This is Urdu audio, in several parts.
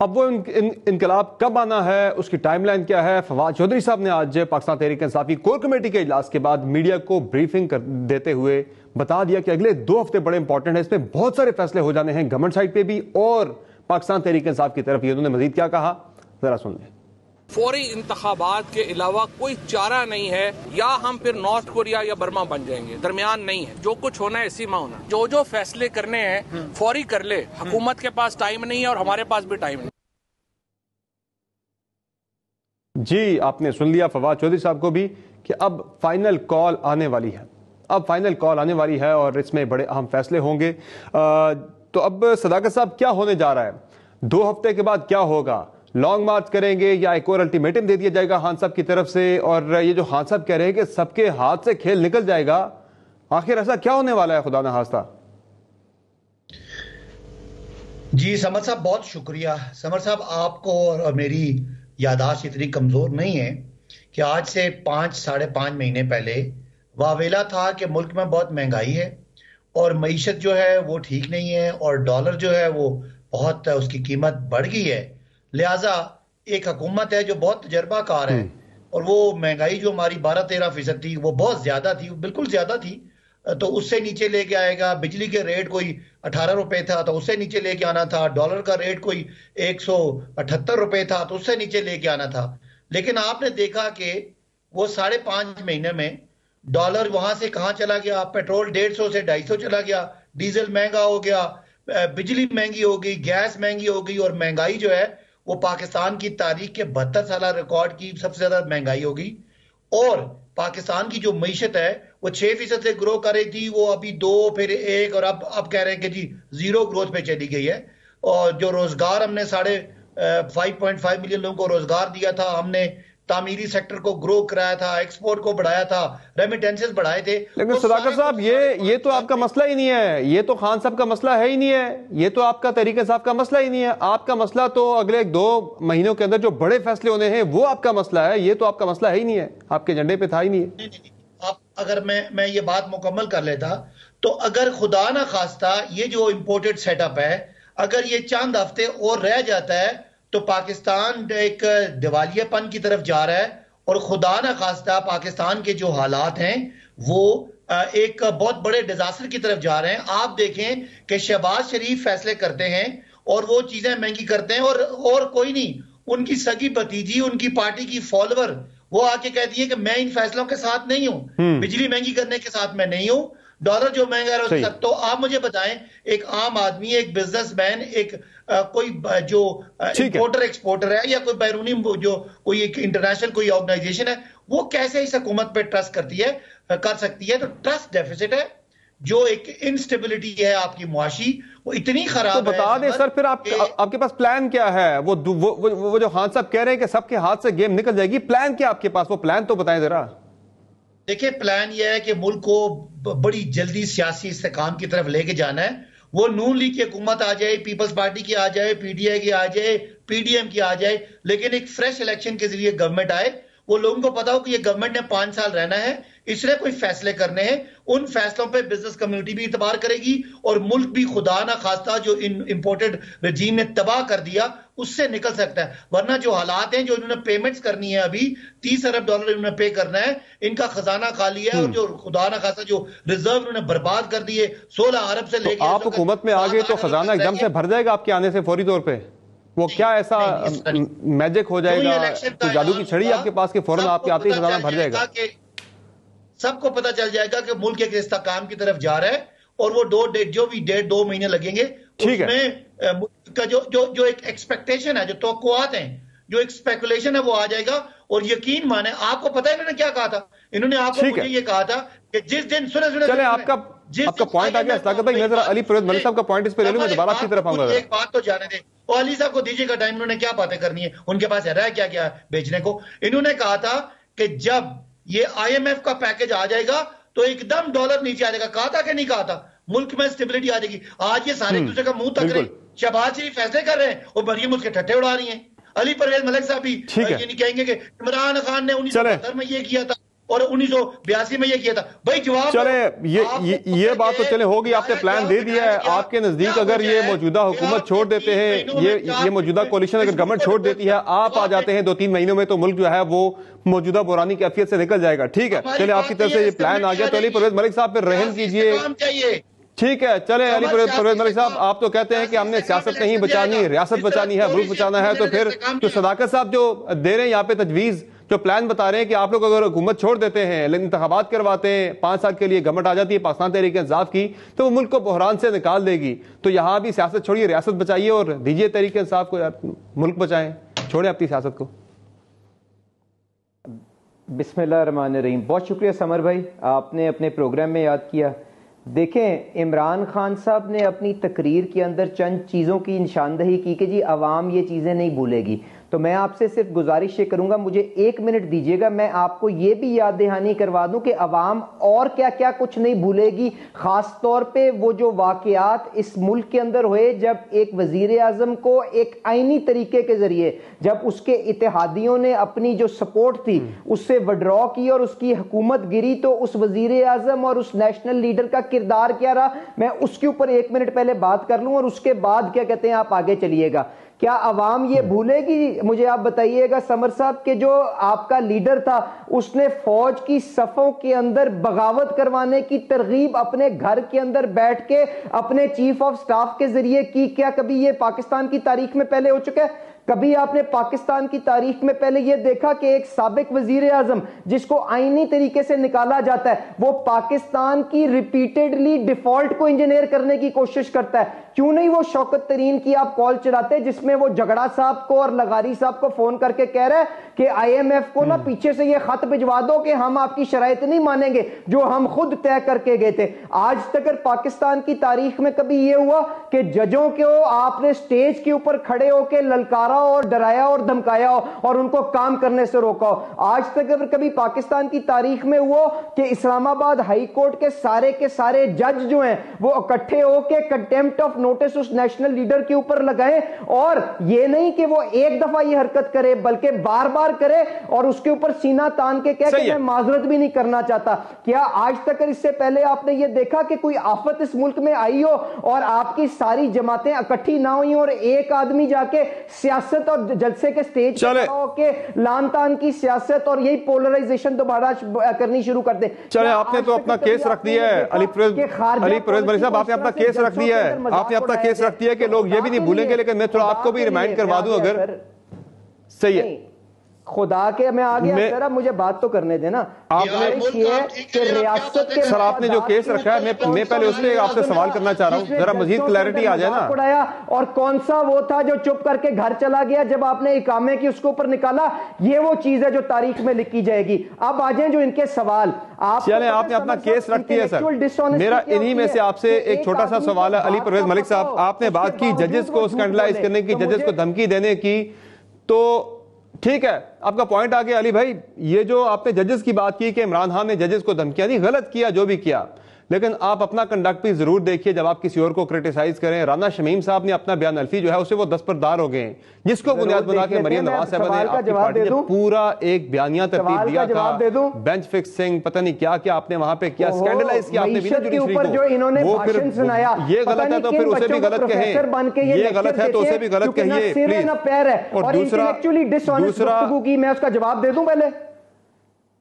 اب وہ انقلاب کب آنا ہے، اس کی ٹائم لائن کیا ہے؟ فواد چودھری صاحب نے آج پاکستان تحریک انصافی کور کمیٹی کے اجلاس کے بعد میڈیا کو بریفنگ دیتے ہوئے بتا دیا کہ اگلے 2 ہفتے بڑے امپورٹنٹ ہیں، اس میں بہت سارے فیصلے ہو جانے ہیں گورنمنٹ سائڈ پہ بھی اور پاکستان تحریک انصاف کی طرف. یہ انہوں نے مزید کیا کہا، ذرا سن لیں. فوری انتخابات کے علاوہ کوئی چارہ نہیں ہے، یا ہم پھر نارتھ کوریا یا برما بن جائیں گے، درمیان نہیں ہے. جو کچھ ہونا ہے اسی میں ہونا. جو فیصلے کرنے ہیں فوری کر لے. حکومت کے پاس ٹائم نہیں ہے اور ہمارے پاس بھی ٹائم نہیں. جی آپ نے سن لیا فواد چودھری صاحب کو بھی کہ اب فائنل کال آنے والی ہے، اب فائنل کال آنے والی ہے اور اس میں بڑے اہم فیصلے ہوں گے. تو اب صداقت صاحب کیا ہونے جا رہا ہے؟ 2 ہفتے کے بعد کیا ہوگا؟ لانگ مارچ کریں گے یا ایک اور الٹیمیٹم دے دیا جائے گا خان صاحب کی طرف سے؟ اور یہ جو خان صاحب کہہ رہے ہیں کہ سب کے ہاتھ سے کھیل نکل جائے گا، آخر ایسا کیا ہونے والا ہے خدا نہ خواستہ؟ جی سمر صاحب بہت شکریہ. سمر صاحب آپ کو اور میری یاداشت اتنی کمزور نہیں ہے کہ آج سے 5-5.5 مہینے پہلے واویلا تھا کہ ملک میں بہت مہنگائی ہے اور معیشت جو ہے وہ ٹھیک نہیں ہے اور ڈالر جو ہے وہ بہت اس کی قیمت بڑھ گئی ہے. لہٰذا ایک حکومت ہے جو بہت تجربہ کار ہے اور وہ مہنگائی جو ہماری 12-13% تھی وہ بہت زیادہ تھی، بالکل زیادہ تھی، تو اس سے نیچے لے کے آئے گا. بجلی کے ریٹ کوئی 18 روپے تھا تو اس سے نیچے لے کے آنا تھا. ڈالر کا ریٹ کوئی 178 روپے تھا تو اس سے نیچے لے کے آنا تھا. لیکن آپ نے دیکھا کہ وہ 5.5 مہینے میں ڈالر وہاں سے کہاں چلا گیا؟ پیٹرول 150 سے 250 چلا گیا، ڈیزل مہنگا ہو گیا، بجلی مہنگی ہو گئی، گیس مہنگی ہو گئی اور مہنگائی جو ہے وہ پاکستان کی تاریخ کے 72 سالہ ریکارڈ کی سب سے زیادہ مہنگائی ہوگی. اور پاکستان کی جو معیشت ہے وہ 6% سے گرو کر رہی تھی، وہ ابھی 2 پھر 1 اور اب کہہ رہے ہیں کہ جی 0 گروتھ پہ چلی گئی ہے. اور جو روزگار ہم نے 5.5 ملین لوگوں کو روزگار دیا تھا، ہم نے تعمیری سیکٹر کو گرو کرایا تھا، ایکسپورٹ کو بڑھایا تھا، ریمیٹنسز بڑھائے تھے. لیکن صداقت صاحب یہ تو آپ کا مسئلہ ہی نہیں ہے، یہ تو خان صاحب کا مسئلہ ہے ہی نہیں ہے، یہ تو آپ کا تحریک انصاف کا مسئلہ ہی نہیں ہے. آپ کا مسئلہ تو اگلے 2 مہینوں کے اندر جو بڑے فیصلے ہونے ہیں وہ آپ کا مسئلہ ہے، یہ تو آپ کا مسئلہ ہے ہی نہیں ہے، آپ کے ایجنڈے پہ تھا ہی نہیں ہے. اگر میں یہ بات مکمل کر لیتا تو اگر خدا نہ خواستہ یہ جو امپورٹڈ سیٹ اپ ہے اگر یہ چند ہفتے اور رہ جاتا ہے تو پاکستان ایک دیوالیہ پن کی طرف جا رہا ہے اور خدا نہ خواستہ پاکستان کے جو حالات ہیں وہ ایک بہت بڑے ڈیزاسٹر کی طرف جا رہے ہیں. آپ دیکھیں کہ شہباز شریف فیصلے کرتے ہیں اور وہ چیزیں مہنگی کرتے ہیں اور کوئی نہیں، ان کی سگی بھتیجی، ان کی پارٹی کی فالوور وہ آ کے کہتی ہے کہ میں ان فیصلوں کے ساتھ نہیں ہوں، بجلی مہنگی کرنے کے ساتھ میں نہیں ہوں، ڈالر جو مہنگا ہے اس کے ساتھ. تو آپ مجھے بتائیں ایک عام آدمی، ایک بزنس مین، ایک کوئی جو امپورٹر ایکسپورٹر ہے یا کوئی بیرونی جو کوئی ایک انٹرنیشنل کوئی آرگنائزیشن ہے وہ کیسے اس حکومت پہ ٹرسٹ کر سکتی ہے؟ تو ٹرسٹ ڈیفیسٹ ہے، جو ایک انسٹیبلٹی ہے آپ کی معاشی وہ اتنی خراب ہے. تو بتا دیں سر پھر آپ کے پاس پلان کیا ہے؟ وہ جو خان صاحب کہہ رہے ہیں کہ سب کے ہاتھ سے گیم نکل جائے گی، پلان کیا آپ کے پاس؟ وہ پلان تو بتائیں ذرا. دیکھیں پلان یہ ہے کہ ملک کو بڑی جلدی سیاسی استحکام کی طرف لے کے جانا ہے. وہ نون لیگ کی حکومت آ جائے، پیپلز پارٹی کی آ جائے، پی ڈی آئی کی آ جائے، پی ڈی ایم کی آ جائے، لیکن ایک فریش الیکشن کے ذریعے گورنمنٹ آئے. وہ لوگوں کو پتا ہو کہ یہ گورنمنٹ نے 5 سال رہنا ہے، اس نے کوئی فیصلے کرنے ہیں، ان فیصلوں پہ بزنس کمیونٹی بھی اعتبار کرے گی اور ملک بھی خدا نہ خواستہ جو امپورٹڈ رجیم نے تباہ کر دیا اس سے نکل سکتا ہے. ورنہ جو حالات ہیں، جو انہوں نے پیمنٹس کرنی ہے، ابھی $30 ارب انہوں نے پے کرنا ہے، ان کا خزانہ خالی ہے اور جو خدا نہ خواستہ جو ریزرو انہوں نے برباد کر دیے 16 ارب سے لے کے. آپ حکومت میں آگے تو خزانہ ایک دم سے بھر جائے گا آپ کے آنے سے فوری طور پہ؟ وہ کیا ایسا میجک ہو جائے گا، کوئی جادو کی چھڑی آپ کے پاس کہ فوراً آپ کے آتے ہی خزانہ بھر جائے گا؟ سب کو پتا چل جائے گا کہ ملک ایک استحکام کی طرف جا رہا ہے اور وہ جو بھی 1.5-2 مہینے لگیں گے اس میں ملک کا جو ایک ایکسپیکٹیشن ہے، جو توقعات ہیں، جو ایک اسپیکولیشن ہے وہ آ جائے گا. اور یقین مانیں آپ کو پتا ہے انہوں نے کیا کہا تھا؟ انہوں نے آپ کو مجھے یہ کہا تھا کہ جس دن چلے آپ کا پوائنٹ آ گیا صداقت بھائی. میں ذرا علی پرویز ملک صاحب کا پوائنٹ اس پہ لے لوں، میں دوبارہ آپ کی طرف آؤں گا. ایک بات تو جانے دیں، اور علی صاحب کو دیجیے گا ٹائم، انہوں نے کیا باتیں کرنی ہے، ان کے پاس رہا ہے کیا بیچنے کو. انہوں نے کہا تھا کہ جب یہ IMF کا پیکج آ جائے گا تو ایک دم ڈالر نیچے آ جائے گا. کہا تھا کہ نہیں کہا تھا؟ ملک میں اسٹیبلٹی آ جائے گی. آج یہ سارے دوسرے کا منہ تک رہے، شہباز شریف فیصلے کر رہے ہیں اور مریم اس کے ٹھٹے اڑا رہی ہیں. علی پرویز ملک صاحب بھی یہ نہیں کہیں گے کہ عمران خان نے 1972 میں یہ کیا تھا اور 1982 میں یہ کیا تھا. بھائی جواب چلے یہ بات تو چلے ہوگی, آپ نے پلان دے دیا ہے. آپ کے نزدیک اگر یہ موجودہ حکومت چھوڑ دیتے ہیں, یہ موجودہ کولیشن اگر گورنمنٹ چھوڑ دیتی ہے, آپ آ جاتے ہیں 2-3 مہینوں میں, تو ملک جو ہے وہ موجودہ بحرانی کیفیت سے نکل جائے گا. ٹھیک ہے, چلے آپ کی طرف سے یہ پلان آ گیا, تو علی پرویز ملک صاحب پہ رحم کیجئے. ٹھیک ہے, چلے علی پرویز ملک صاحب, آپ تو کہتے ہیں کہ ہم نے سیاست نہیں بچانی, ریاست بچانی ہے, ملک بچانا ہے, تو پھر جو صداقت صاحب جو دے رہے ہیں یہاں پہ تجویز, جو پلان بتا رہے ہیں کہ آپ لوگ اگر حکومت چھوڑ دیتے ہیں, انتخابات کرواتے ہیں, 5 سال کے لیے گورنمنٹ آ جاتی ہے پاکستان تحریک انصاف کی, تو وہ ملک کو بحران سے نکال دے گی. تو یہاں بھی سیاست چھوڑیے, ریاست بچائیے اور دیجیے تحریک انصاف کو, ملک بچائیں, چھوڑیں اپنی سیاست کو. بسم اللہ الرحمن الرحیم. بہت شکریہ سمر بھائی, آپ نے اپنے پروگرام میں یاد کیا. دیکھیں, عمران خان صاحب نے اپنی تقریر کے اندر چند چیزوں کی نشاندہی کی کہ جی عوام یہ چیزیں نہیں بھولے گی. تو میں آپ سے صرف گزارش یہ کروں گا, مجھے 1 منٹ دیجیے گا, میں آپ کو یہ بھی یاد دہانی کروا دوں کہ عوام اور کیا کیا کچھ نہیں بھولے گی. خاص طور پہ وہ جو واقعات اس ملک کے اندر ہوئے, جب ایک وزیر اعظم کو ایک آئینی طریقے کے ذریعے جب اس کے اتحادیوں نے اپنی جو سپورٹ تھی اس سے وڈرا کی اور اس کی حکومت گری, تو اس وزیر اعظم اور اس نیشنل لیڈر کا کردار کیا رہا, میں اس کے اوپر 1 منٹ پہلے بات کر لوں, اور اس کے بعد کیا کہتے ہیں آپ آگے چلیے گا. کیا عوام یہ بھولے گی؟ مجھے آپ بتائیے گا سمر صاحب کہ جو آپ کا لیڈر تھا اس نے فوج کی صفوں کے اندر بغاوت کروانے کی ترغیب اپنے گھر کے اندر بیٹھ کے اپنے چیف آف سٹاف کے ذریعے کی. کیا کبھی یہ پاکستان کی تاریخ میں پہلے ہو چکا ہے؟ کبھی آپ نے پاکستان کی تاریخ میں پہلے یہ دیکھا کہ ایک سابق وزیر اعظم جس کو آئینی طریقے سے نکالا جاتا ہے وہ پاکستان کی ریپیٹڈلی ڈیفالٹ کو انجینئر کرنے کی کوشش کرتا ہے؟ کیوں نہیں وہ شوکت ترین کی آپ کال چلاتے جس میں وہ جھگڑا صاحب کو اور لغاری صاحب کو فون کر کے کہہ رہا ہے کہ آئی ایم ایف کو نا پیچھے سے یہ خط بھجوا دو کہ ہم آپ کی شرائط نہیں مانیں گے جو ہم خود طے کر کے گئے تھے. آج تک پاکستان کی تاریخ میں کبھی یہ ہوا کہ ججوں کو آپ نے سٹیج کے اوپر کھڑے ہو کے للکارا اور ڈرایا اور دھمکایا ہو اور ان کو کام کرنے سے روکا ہو؟ آج تک اگر کبھی پاکستان کی تاریخ میں ہوا کہ اسلام آباد ہائی کورٹ کے سارے جج جو ہیں وہ اکٹھے ہو کے کنٹیمپٹ آف نوٹس اس نیشنل لیڈر کے اوپر لگائیں, اور یہ نہیں کہ وہ ایک دفعہ یہ حرکت کرے بلکہ بار بار کرے اور اس کے اوپر سینہ تان کے کہے کہ میں معذرت بھی نہیں کرنا چاہتا؟ کیا آج تک اس سے پہلے آپ نے یہ دیکھا کہ کوئی آفت اس ملک میں آئی ہو اور آپ کی ساری جماعتیں اکٹھی نہ ہوئی اور ایک آدمی جا کے سیاست اور جلسے کے سٹیج پر ہو کے لان تان کی سیاست اور یہی پولرائزیشن دوبارہ کرنی شروع کر دے؟ چلے, آپ نے تو اپنا کیس رکھ دیا ہے علی پرویز ملک صاحب, آپ نے اپنا کیس رکھ دیا ہے, آپ نے اپنا کیس رکھ دیا کہ لوگ یہ بھی نہیں بھولیں گے, لیکن میں تھوڑا آپ کو بھی ریمائنڈ کروا دوں اگر صحیح ہے. خدا کے میں آگے ذرا مجھے بات تو کرنے دینا. سر آپ نے جو کیس رکھا ہے میں پہلے اس پہ آپ سے سوال کرنا چاہ رہا ہوں, ذرا مزید کلیئرٹی آ جائے نا. اور کون سا وہ تھا جو چپ کر کے گھر چلا گیا جب آپ نے اقامے کی اس کے اوپر نکالا؟ یہ وہ چیز ہے جو تاریخ میں لکھی جائے گی. اب آ جائیں جو ان کے سوال. آپ نے اپنا کیس رکھ دیا سر, میرا انہی میں سے آپ سے ایک چھوٹا سا سوال ہے علی پرویز ملک صاحب. آپ نے بات کی ججز کو اسکینڈلائز کرنے کی, ججز کو دھمکی دینے کی, تو ٹھیک ہے آپ کا پوائنٹ آ گیا علی بھائی. یہ جو آپ نے ججز کی بات کی کہ عمران خان نے ججز کو دھمکیاں دی, غلط کیا جو بھی کیا, لیکن آپ اپنا کنڈکٹ بھی ضرور دیکھیے جب آپ کسی اور کو کرٹیسائز کریں. رانا شمیم صاحب نے اپنا بیان الفی جو ہے اسے وہ دستبردار ہو گئے ہیں, جس کو بنیاد بنا کے مریم نواز صاحبہ نے آپ کی پارٹی نے پورا ایک بیانیہ ترتیب دیا تھا, بینچ فکسنگ پتہ نہیں کیا کیا آپ نے وہاں پہ کیا, اسکینڈلائز کیا آپ نے بھی نا جوڈیشری کو. وہ پھر یہ غلط ہے تو پھر اسے بھی غلط کہیں, یہ غلط ہے تو اسے بھی غلط کہیے پلیز. اور دوسرا میں اس کا جواب دے دوں پہلے.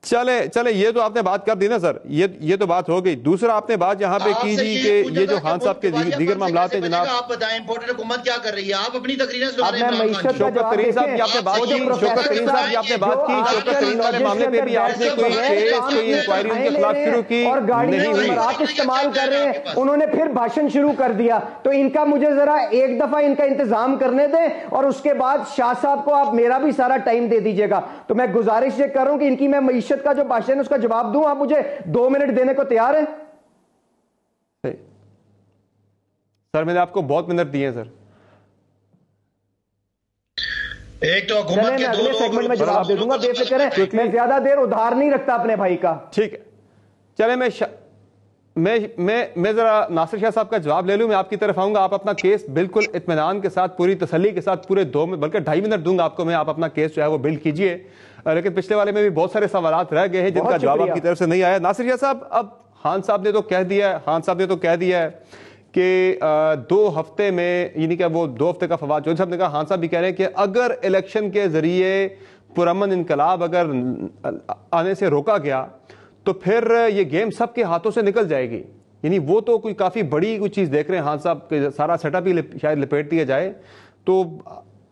چلے یہ تو آپ نے بات کر دی نا سر, یہ تو بات ہو گئی. دوسرا آپ نے بات یہاں پہ کی جی کہ یہ جو خان صاحب کے دیگر معاملات ہیں جناب, آپ بتائیں امپورٹڈ حکومت کیا کر رہی ہے, آپ اپنی تقریریں سنا رہے ہیں. شوکت ترین صاحب کی آپ نے بات کی, شوکت ترین صاحب کی آپ نے بات کی, شوکت ترین والے معاملے پہ بھی آپ نے کوئی کیس کوئی انکوائری ان کے خلاف شروع کی نہیں ہوئی. آپ استعمال کر رہے ہیں, انہوں نے پھر بھاشن شروع کر دیا, تو ان کا مجھے ذرا ایک دفعہ ان کا انتظام کرنے دیں اور اس کے بعد شاہ صاحب کو آپ میرا بھی سارا ٹائم دے دیجئے گا. تو میں گزارش یہ کر رہا ہوں کہ ان کی میں معیشت کا جو بھاشن کا جواب دوں, آپ مجھے 2 منٹ دینے کو تیار ہیں؟ سر میں نے آپ کو بہت منٹ دیے ہیں سر. ایک تو حکومت کے اگلے سیگمنٹ میں جواب دے دوں گا, بے فکر ہے, میں زیادہ دیر ادھار نہیں رکھتا اپنے بھائی کا. ٹھیک ہے, چلے میں ذرا ناصر شاہ صاحب کا جواب لے لوں. میں آپ کی طرف آؤں گا, آپ اپنا کیس بالکل اطمینان کے ساتھ پوری تسلی کے ساتھ پورے 2 بلکہ 2.5 منٹ دوں گا آپ کو میں, آپ اپنا کیس جو ہے وہ بلڈ کیجئے. لیکن پچھلے والے میں بھی بہت سارے سوالات رہ گئے ہیں جن کا جواب آپ کی طرف سے نہیں آیا. ناصر شاہ صاحب, اب خان صاحب نے تو کہہ دیا ہے کہ 2 ہفتے میں, یعنی کہ وہ 2 ہفتے کا فواد چودھری صاحب نے کہا, خان صاحب بھی کہہ رہے ہیں کہ اگر الیکشن کے ذریعے پرامن انقلاب اگر آنے سے روکا گیا تو پھر یہ گیم سب کے ہاتھوں سے نکل جائے گی. یعنی وہ تو کوئی کافی بڑی کوئی چیز دیکھ رہے ہیں خان صاحب کہ سارا سیٹ اپ ہی شاید لپیٹ دیا جائے. تو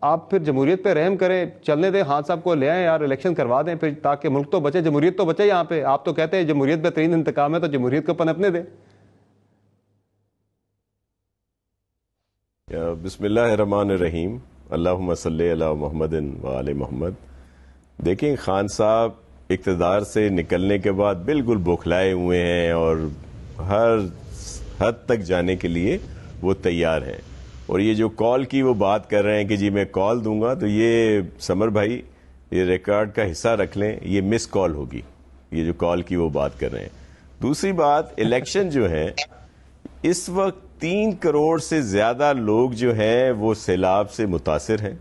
آپ پھر جمہوریت پہ رحم کریں, چلنے دیں, خان صاحب کو لے آئیں یار, الیکشن کروا دیں پھر, تاکہ ملک تو بچے, جمہوریت تو بچے. یہاں پہ آپ تو کہتے ہیں جمہوریت بہترین انتقام ہے, تو جمہوریت کو پنپنے دیں. بسم اللہ الرحمن الرحیم, اللہم صلی علی محمد و آل محمد. دیکھیں, خان صاحب اقتدار سے نکلنے کے بعد بالکل بوکھلائے ہوئے ہیں اور ہر حد تک جانے کے لیے وہ تیار ہیں. اور یہ جو کال کی وہ بات کر رہے ہیں کہ جی میں کال دوں گا, تو یہ سمر بھائی یہ ریکارڈ کا حصہ رکھ لیں, یہ مس کال ہوگی, یہ جو کال کی وہ بات کر رہے ہیں. دوسری بات, الیکشن جو ہے اس وقت 3 کروڑ سے زیادہ لوگ جو ہیں وہ سیلاب سے متاثر ہیں.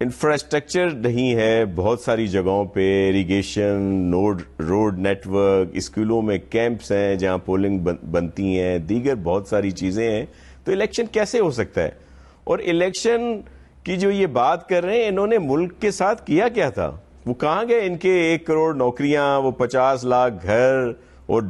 انفراسٹرکچر نہیں ہے بہت ساری جگہوں پہ, اریگیشن, روڈ نیٹ ورک, اسکولوں میں کیمپس ہیں جہاں پولنگ بنتی ہیں, دیگر بہت ساری چیزیں ہیں. تو الیکشن کیسے ہو سکتا ہے؟ اور الیکشن کی جو یہ بات کر رہے ہیں, انہوں نے ملک کے ساتھ کیا کیا تھا؟ وہ کہاں گئے ان کے 1 کروڑ نوکریاں, وہ 50 لاکھ گھر اور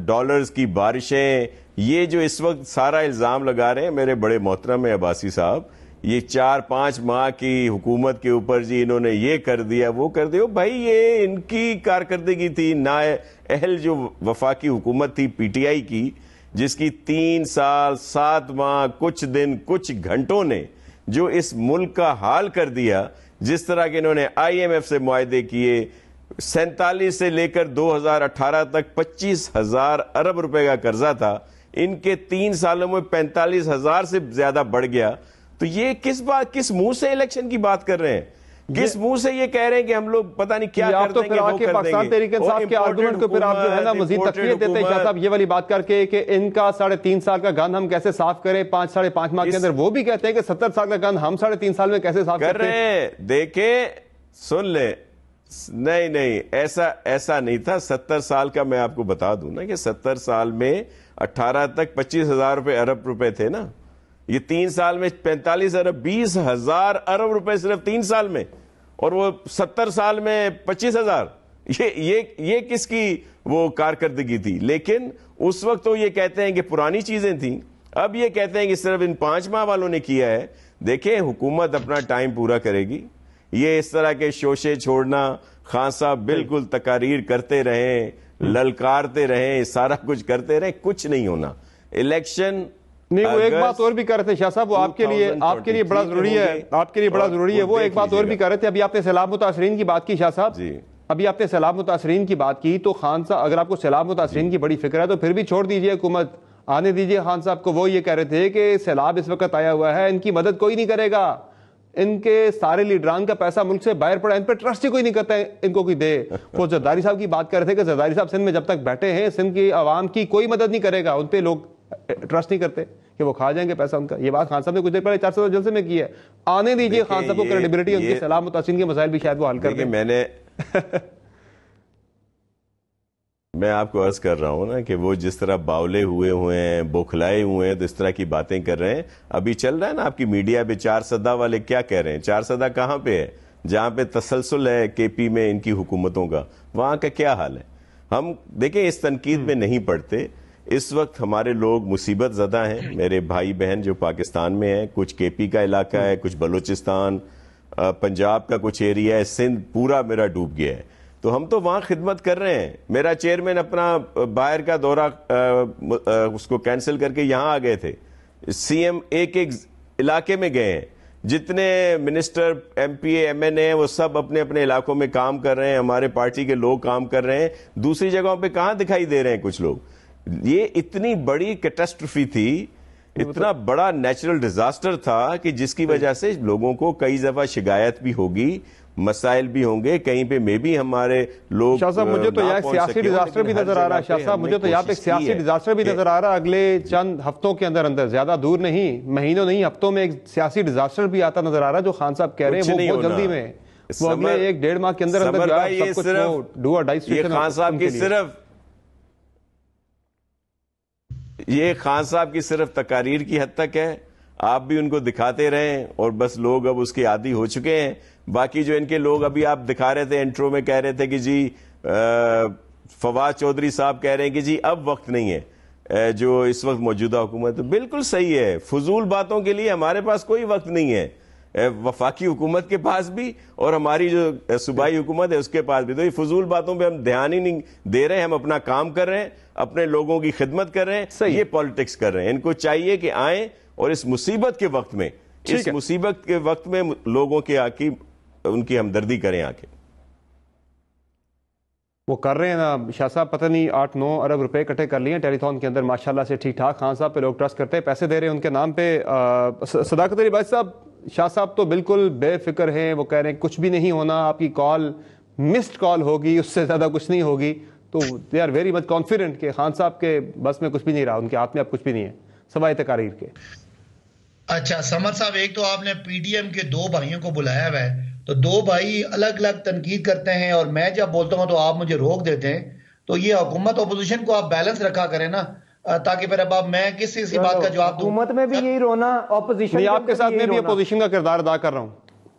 ڈالرز کی بارشیں؟ یہ جو اس وقت سارا الزام لگا رہے ہیں میرے بڑے محترم عباسی صاحب, یہ 4-5 ماہ کی حکومت کے اوپر جی انہوں نے یہ کر دیا وہ کر دیا. بھائی یہ ان کی کارکردگی تھی, نااہل جو وفاقی حکومت تھی پی ٹی آئی کی, جس کی 3 سال 7 ماہ کچھ دن کچھ گھنٹوں نے جو اس ملک کا حال کر دیا. جس طرح کہ انہوں نے آئی ایم ایف سے معاہدے کیے, 47 سے لے کر 2018 تک 25,000 ارب روپے کا قرضہ تھا, ان کے 3 سالوں میں 45,000 سے زیادہ بڑھ گیا. تو یہ کس منہ سے الیکشن کی بات کر رہے ہیں؟ کس منہ سے یہ کہہ رہے ہیں کہ ہم لوگ پتہ نہیں کیا کر دیں گے, وہ کر دیں گے؟ پاکستان تحریک انصاف کے آرگومنٹ کو پھر آپ جو ہے نا مزید تقویت دیتے ہیں شاہ صاحب, یہ والی بات کر کے کہ ان کا 3.5 سال کا گند ہم کیسے صاف کریں 5-5.5 ماہ کے اندر. وہ بھی کہتے ہیں کہ 70 سال کا گند ہم 3.5 سال میں کیسے صاف کر رہے ہیں. دیکھیں, سن لیں, نہیں ایسا نہیں تھا. 70 سال کا میں آپ کو بتا دوں نا کہ 70 سال میں 18 تک 25,000 ارب روپے تھے نا. یہ 3 سال میں 45 ارب, 20,000 ارب روپے صرف 3 سال میں, اور وہ 70 سال میں 25,000. یہ کس کی وہ کارکردگی تھی؟ لیکن اس وقت تو یہ کہتے ہیں کہ پرانی چیزیں تھیں, اب یہ کہتے ہیں کہ صرف ان 5 ماہ والوں نے کیا ہے. دیکھیں, حکومت اپنا ٹائم پورا کرے گی. یہ اس طرح کے شوشے چھوڑنا, خان صاحب بالکل تقاریر کرتے رہیں, للکارتے رہیں, سارا کچھ کرتے رہیں, کچھ نہیں ہونا. الیکشن نہیں, وہ ایک بات اور بھی کر رہے تھے شاہ صاحب, وہ آپ کے لیے بڑا ضروری ہے, آپ کے لیے بڑا ضروری ہے. وہ ایک بات اور بھی کر رہے تھے. ابھی آپ نے سیلاب متاثرین کی بات کی شاہ صاحب, ابھی آپ نے سیلاب متاثرین کی بات کی, تو خان صاحب اگر آپ کو سیلاب متاثرین کی بڑی فکر ہے تو پھر بھی چھوڑ دیجئے, حکومت آنے دیجئے خان صاحب کو. وہ یہ کہہ رہے تھے کہ سیلاب اس وقت آیا ہوا ہے, ان کی مدد کوئی نہیں کرے گا, ان کے سارے لیڈران کا پیسہ ملک سے باہر پڑا, ان پہ ٹرسٹ ہی کوئی نہیں کرتا ہے ان کو کوئی دے. وہ زرداری صاحب کی بات کر رہے تھے کہ زرداری صاحب سندھ میں جب تک بیٹھے ہیں سندھ کی عوام کی کوئی مدد نہیں کرے گا, ان پہ لوگ ٹرسٹ نہیں کرتے کہ وہ کھا جائیں گے پیسہ ان کا. یہ بات خان صاحب نے کچھ دیر پہلے 400 جلسے میں کی ہے. آنے دیجئے خان صاحب کو کریڈیبلٹی, ان کے سیلاب متاثرین کے مسائل بھی شاید وہ حل کر دیں. میں آپ کو عرض کر رہا ہوں نا کہ وہ جس طرح باولے ہوئے ہیں, بوکھلائے ہوئے ہیں, تو اس طرح کی باتیں کر رہے ہیں. ابھی چل رہا ہے نا آپ کی میڈیا پہ 4 سدا والے کیا کہہ رہے ہیں. 4 سدا کہاں پہ ہے؟ جہاں پہ تسلسل ہے کے پی میں ان کی حکومتوں کا, وہاں کا کیا حال ہے؟ ہم دیکھیں اس تنقید میں نہیں پڑتے. اس وقت ہمارے لوگ مصیبت زدہ ہیں, میرے بھائی بہن جو پاکستان میں ہیں, کچھ کے پی کا علاقہ ہے, کچھ بلوچستان, پنجاب کا کچھ ایریا ہے, سندھ پورا میرا ڈوب گیا ہے. تو ہم تو وہاں خدمت کر رہے ہیں. میرا چیئرمین اپنا باہر کا دورہ اس کو کینسل کر کے یہاں آ گئے تھے. سی ایم ایک علاقے میں گئے ہیں, جتنے منسٹر, ایم پی اے, ایم این اے, وہ سب اپنے اپنے علاقوں میں کام کر رہے ہیں. ہمارے پارٹی کے لوگ کام کر رہے ہیں. دوسری جگہوں پہ کہاں دکھائی دے رہے ہیں کچھ لوگ؟ یہ اتنی بڑی کیٹاسٹروفی تھی, اتنا بڑا نیچرل ڈیزاسٹر تھا کہ جس کی وجہ سے لوگوں کو کئی دفعہ شکایت بھی ہوگی, مسائل بھی ہوں گے, کہیں پہ میں بھی ہمارے لوگ. شاہ صاحب مجھے تو یہاں ایک سیاسی ڈیزاسٹر بھی نظر آ رہا ہے. شاہ صاحب مجھے تو یہاں پہ ایک سیاسی ڈیزاسٹر بھی نظر آ رہا ہے. اگلے چند ہفتوں کے اندر, زیادہ دور نہیں, مہینوں نہیں, ہفتوں میں ایک سیاسی ڈیزاسٹر بھی آتا نظر آ رہا ہے جو خان صاحب کہہ رہے ہیں وہ بہت جلدی میں. وہ اگلے 1-1.5 ماہ کے اندر سمر بھائی یہ خان صاحب کی یہ خان صاحب کی صرف تقاریر کی حد تک ہے. آپ بھی ان کو دکھاتے رہیں اور بس لوگ اب اس کے عادی ہو چکے ہیں. باقی جو ان کے لوگ ابھی آپ دکھا رہے تھے انٹرو میں کہہ رہے تھے کہ جی فواد چودھری صاحب کہہ رہے ہیں کہ جی اب وقت نہیں ہے جو اس وقت موجودہ حکومت. بالکل صحیح ہے, فضول باتوں کے لیے ہمارے پاس کوئی وقت نہیں ہے. وفاقی حکومت کے پاس بھی اور ہماری جو صوبائی حکومت ہے اس کے پاس بھی. تو یہ فضول باتوں پہ ہم دھیان ہی نہیں دے رہے. ہم اپنا کام کر رہے ہیں, اپنے لوگوں کی خدمت کر رہے ہیں, یہ پالیٹکس کر رہے ہیں. ان کو چاہیے کہ آئیں اور اس مصیبت کے وقت میں لوگوں کے آکی ان کی ہمدردی کریں. آ کے وہ کر رہے ہیں نا شاہ صاحب, پتہ نہیں 8-9 ارب روپے اکٹھے کر لیے ہیں ٹیلی تھون کے اندر ماشاءاللہ سے ٹھیک ٹھاک. خان صاحب پہ لوگ ٹرسٹ کرتے ہیں, پیسے دے رہے ہیں ان کے نام پہ. صداقت علی بھائی صاحب, شاہ صاحب تو بالکل بے فکر ہیں, وہ کہہ رہے ہیں کچھ بھی نہیں ہونا, آپ کی کال مسڈ کال ہوگی, اس سے زیادہ کچھ نہیں ہوگی. تو they are very much confident کہ خان صاحب کے بس میں کچھ بھی نہیں رہا, ان کے ہاتھ میں اب کچھ بھی نہیں ہے سوائے تقاریر کے. اچھا سمر صاحب, ایک تو آپ نے پی ڈی ایم کے 2 بھائیوں کو بلایا ہوا ہے, تو 2 بھائی الگ الگ تنقید کرتے ہیں اور میں جب بولتا ہوں تو آپ مجھے روک دیتے ہیں. تو یہ حکومت اپوزیشن کو آپ بیلنس رکھا کریں نا, تاکہ پھر اب میں کسی بات کا جواب دوں. حکومت میں بھی یہی رونا, اپوزیشن آپ کے ساتھ میں بھی اپوزیشن کا کردار ادا کر رہا ہوں.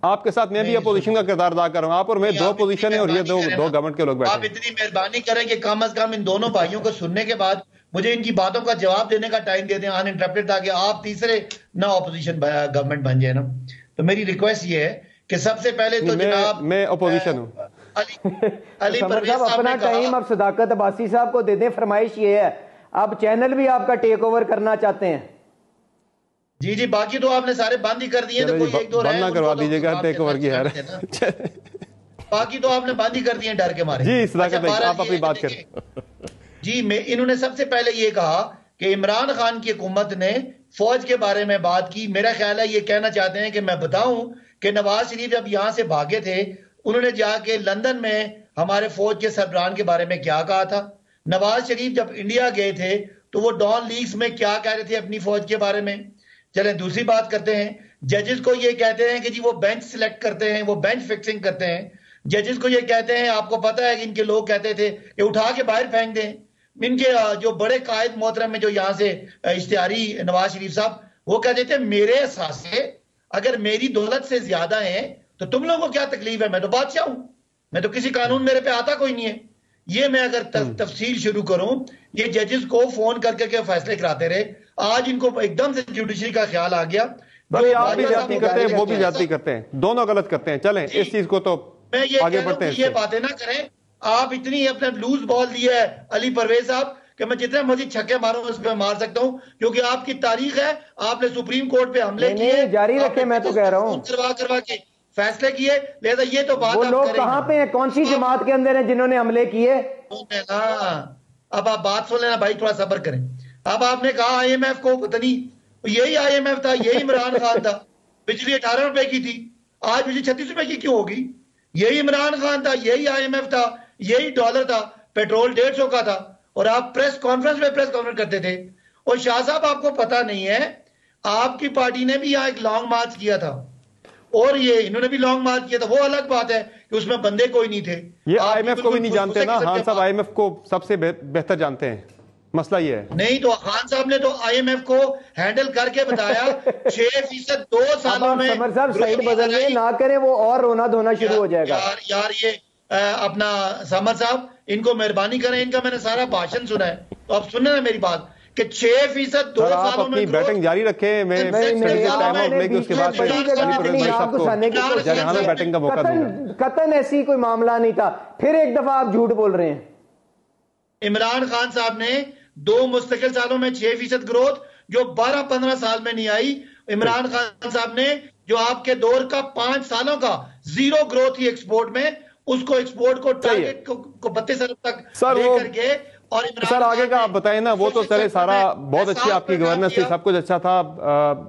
آپ کے ساتھ میں بھی اپوزیشن کا کردار ادا کر رہا ہوں. آپ اور میں 2 اپوزیشن ہیں اور یہ 2 گورنمنٹ کے لوگ بیٹھے ہیں. آپ اتنی مہربانی کریں کہ کم از کم ان دونوں بھائیوں کو سننے کے بعد مجھے ان کی باتوں کا جواب دینے کا ٹائم دے دیں ان انٹرپٹڈ, تاکہ آپ تیسرے نہ اپوزیشن گورنمنٹ بن جائے نا. تو میری ریکویسٹ یہ ہے کہ سب سے پہلے تو جناب میں اپوزیشن ہوں. علی پرویز صاحب اپنا ٹائم اب صداقت عباسی صاحب کو دے دیں. فرمائش یہ ہے, آپ چینل بھی آپ کا ٹیک اوور کرنا چاہتے ہیں. جی باقی تو آپ نے سارے بند ہی کر دیے, تو کوئی 1-2 بند نہ کروا دیجیے گا ٹیک اوور کی. باقی تو آپ نے بند ہی کر دیے ڈر کے مارے. جی صداقت بھائی آپ اپنی بات کریں. جی انہوں نے سب سے پہلے یہ کہا کہ عمران خان کی حکومت نے فوج کے بارے میں بات کی. میرا خیال ہے یہ کہنا چاہتے ہیں کہ میں بتاؤں کہ نواز شریف جب یہاں سے بھاگے تھے, انہوں نے جا کے لندن میں ہمارے فوج کے سربراہان کے بارے میں کیا کہا تھا. نواز شریف جب انڈیا گئے تھے تو وہ ڈان لیگز میں کیا کہہ رہے تھے اپنی فوج کے بارے میں. چلیں دوسری بات کرتے ہیں, ججز کو یہ کہتے ہیں کہ جی وہ بینچ سلیکٹ کرتے ہیں, وہ بینچ فکسنگ کرتے ہیں. ججز کو یہ کہتے ہیں, آپ کو پتہ ہے کہ ان کے لوگ کہتے تھے کہ اٹھا کے باہر پھینک دیں. ان کے جو بڑے قائد محترم میں جو یہاں سے اشتہاری نواز شریف صاحب, وہ کہتے تھے میرے اثاثے اگر میری دولت سے زیادہ ہیں تو تم لوگوں کو کیا تکلیف ہے, میں تو بادشاہ ہوں, میں تو کسی قانون میرے پہ آتا کوئی نہیں ہے. یہ میں اگر تفصیل شروع کروں, یہ ججز کو فون کر کے فیصلے کراتے رہے. آج ان کو ایک دم سے جوڈیشری کا خیال آ گیا. آپ بھی زیادتی کرتے ہیں, وہ بھی زیادتی کرتے ہیں, دونوں غلط کرتے ہیں. چلیں اس چیز کو تو آگے بڑھتے ہیں. یہ باتیں نہ کریں آپ. اتنی اپنے لوز بال دی ہے علی پرویز صاحب کہ میں جتنے مرضی چھکے ماروں اس پہ مار سکتا ہوں, کیونکہ آپ کی تاریخ ہے. آپ نے سپریم کورٹ پہ حملے کیے, جاری رکھے, میں تو کہہ رہا ہوں کروا کے فیصلے کیے. لہذا یہ تو بات وہ لوگ کہاں پہ ہیں, کون سی جماعت کے اندر ہیں جنہوں نے حملے کیے. اب آپ بات سن لینا بھائی, تھوڑا صبر کریں. اب آپ نے کہا آئی ایم ایف کو, پتہ نہیں یہی آئی ایم ایف تھا, یہی عمران خان تھا. بجلی 18 روپے کی تھی, آج بجلی 36 روپے کی کیوں ہوگی. یہی عمران خان تھا, یہی آئی ایم ایف تھا, یہی ڈالر تھا, پیٹرول 150 کا تھا, اور آپ پریس کانفرنس کرتے تھے. اور شاہ صاحب آپ کو پتا نہیں ہے, آپ کی پارٹی نے بھی یہاں ایک لانگ مارچ کیا تھا, اور یہ انہوں نے بھی لانگ مارچ کیا تھا. وہ الگ بات ہے کہ اس میں بندے کوئی نہیں تھے. یہ آئی ایم ایف کو بھی نہیں جانتے نا خان صاحب, آئی ایم ایف کو سب سے بہتر جانتے ہیں. مسئلہ یہ ہے نہیں, تو خان صاحب نے تو آئی ایم ایف کو ہینڈل کر کے بتایا. 6% 2 سالوں میں. سمر صاحب سائیڈ بدلنے نہ کریں, وہ اور رونا دھونا شروع ہو جائے گا. یار یہ اپنا سمر صاحب ان کو مہربانی کریں, ان کا میں نے سارا بھاشن سنا ہے, تو آپ سنیں نا میری بات کہ 6% 2 سالوں میں. اپنی بیٹنگ جاری رکھیں, میں ٹائم آؤٹ لے کے اس کے بعد بیٹنگ کا موقع دوں گا. قطعاً ایسی کوئی معاملہ نہیں تھا. پھر ایک دفعہ آپ جھوٹ بول رہے ہیں. عمران خان صاحب نے 2 مستقل سالوں میں 6% گروتھ جو 12-15 سال میں نہیں آئی. عمران خان صاحب نے جو آپ کے دور کا 5 سالوں کا 0 گروتھ ہی ایکسپورٹ میں, اس کو ایکسپورٹ کو ٹارگٹ کو 32 ارب تک لے کر کے. اور سر آگے کا آپ بتائیں نا, وہ تو چلے سارا بہت اچھی آپ کی گورننس تھی, سب کچھ اچھا تھا,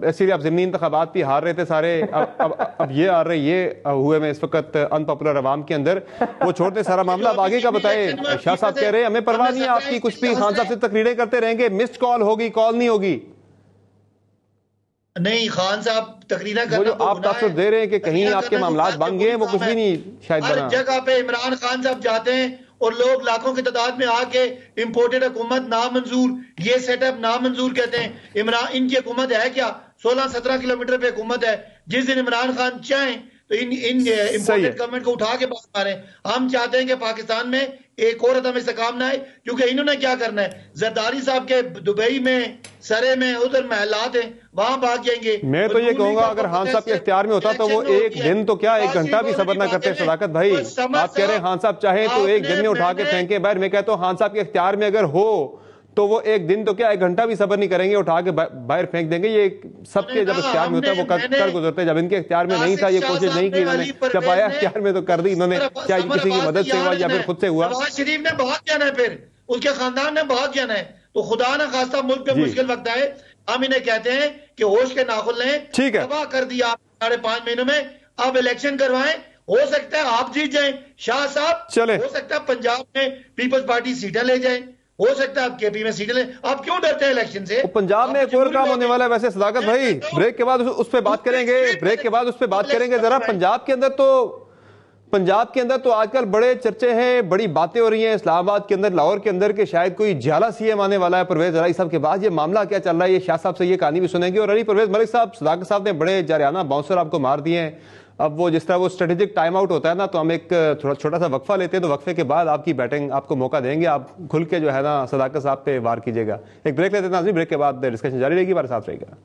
اسی لیے آپ ضمنی انتخابات بھی ہار رہے تھے سارے. اب یہ آ رہے, یہ ہوئے میں اس وقت ان پاپولر عوام کے اندر, وہ چھوڑتے سارا معاملہ. اب آگے کا بتائیں. شاہ صاحب کہہ رہے ہیں ہمیں پرواہ نہیں ہے آپ کی کچھ بھی, خان صاحب سے تقریریں کرتے رہیں گے, مسڈ کال ہوگی, کال نہیں ہوگی. نہیں خان صاحب تقریر وہ کرنا جو تو آپ گناہ تاثر ہے. دے رہے ہیں کہ کہیں تقریر آپ کے کرنا معاملات تو بن گئے ہیں، وہ کچھ بھی نہیں شاید ہر بنا. جگہ پہ عمران خان صاحب جاتے ہیں اور لوگ لاکھوں کی تعداد میں آ کے امپورٹڈ حکومت نامنظور، یہ سیٹ اپ نامنظور کہتے ہیں. ان کی حکومت ہے کیا؟ 16-17 کلومیٹر پہ حکومت ہے. جس دن عمران خان چاہیں تو ان امپورٹڈ گورنمنٹ کو اٹھا کے باہر ماریں. ہم چاہتے ہیں کہ پاکستان میں ایک اور عدم استحکام نہ آئے، کیونکہ انہوں نے کیا کرنا ہے، زرداری صاحب کے دبئی میں، سرے میں، ادھر محلات ہیں، وہاں بھاگ جائیں گے. میں تو یہ کہوں گا اگر خان صاحب کے اختیار میں ہوتا تو وہ ایک دن تو کیا 1 گھنٹہ بھی صبر نہ کرتے. صداقت بھائی آپ کہہ رہے ہیں خان صاحب چاہیں تو ایک دن میں اٹھا کے پھینکیں باہر. میں کہتا ہوں خان صاحب کے اختیار میں اگر ہو تو وہ ایک دن تو کیا 1 گھنٹہ بھی صبر نہیں کریں گے، اٹھا کے باہر پھینک دیں گے. یہ سب کے جب اختیار میں ہوتا ہے وہ کر گزرتے. جب ان کے اختیار میں نہیں تھا یہ کوشش نہیں کی انہوں نے، جب آیا اختیار میں تو کر دی انہوں نے، چاہے کسی کی مدد سے ہوا یا پھر خود سے ہوا. نواز شریف نے بہت جانا ہے، پھر اس کے خاندان نے بہت جانا ہے. تو خدا نہ خواستہ ملک پہ مشکل وقت آئے، ہم انہیں کہتے ہیں کہ ہوش کے ناخن لیں. تباہ کر دیا آپ 5.5 مہینوں میں. اب الیکشن کروائیں، ہو سکتا ہے آپ جیت جائیں شاہ صاحب، ہو سکتا ہے پنجاب میں پیپلز پارٹی سیٹیں لے جائیں، ہو سکتا ہے آپ کے پی میں سیٹیں لیں. آپ کیوں ڈرتے ہیں الیکشن سے؟ پنجاب میں ایک اور کام ہونے والا ہے ویسے صداقت بھائی، بریک کے بعد اس پہ بات کریں گے. بریک کے بعد اس پہ بات کریں گے. ذرا پنجاب کے اندر تو آج کل بڑے چرچے ہیں، بڑی باتیں ہو رہی ہیں اسلام آباد کے اندر، لاہور کے اندر، کہ شاید کوئی جالا سی ایم آنے والا ہے پرویز الہی صاحب کے بعد. یہ معاملہ کیا چل رہا ہے؟ یہ شاہ صاحب سے یہ کہانی بھی سنیں گے. اور علی پرویز ملک صاحب، صداقت صاحب نے بڑے جارحانہ باؤنسر آپ کو مار دیے ہیں. اب وہ جس طرح وہ اسٹریٹجک ٹائم آؤٹ ہوتا ہے نا، تو ہم ایک چھوٹا سا وقفہ لیتے ہیں، تو وقفے کے بعد آپ کی بیٹنگ آپ کو موقع دیں گے. آپ کھل کے جو ہے نا صداقت صاحب پہ وار کیجیے گا. ایک بریک لیتے ہیں ناظرین، بریک کے بعد ڈسکشن جاری رہے گی، ہمارے ساتھ رہے گا.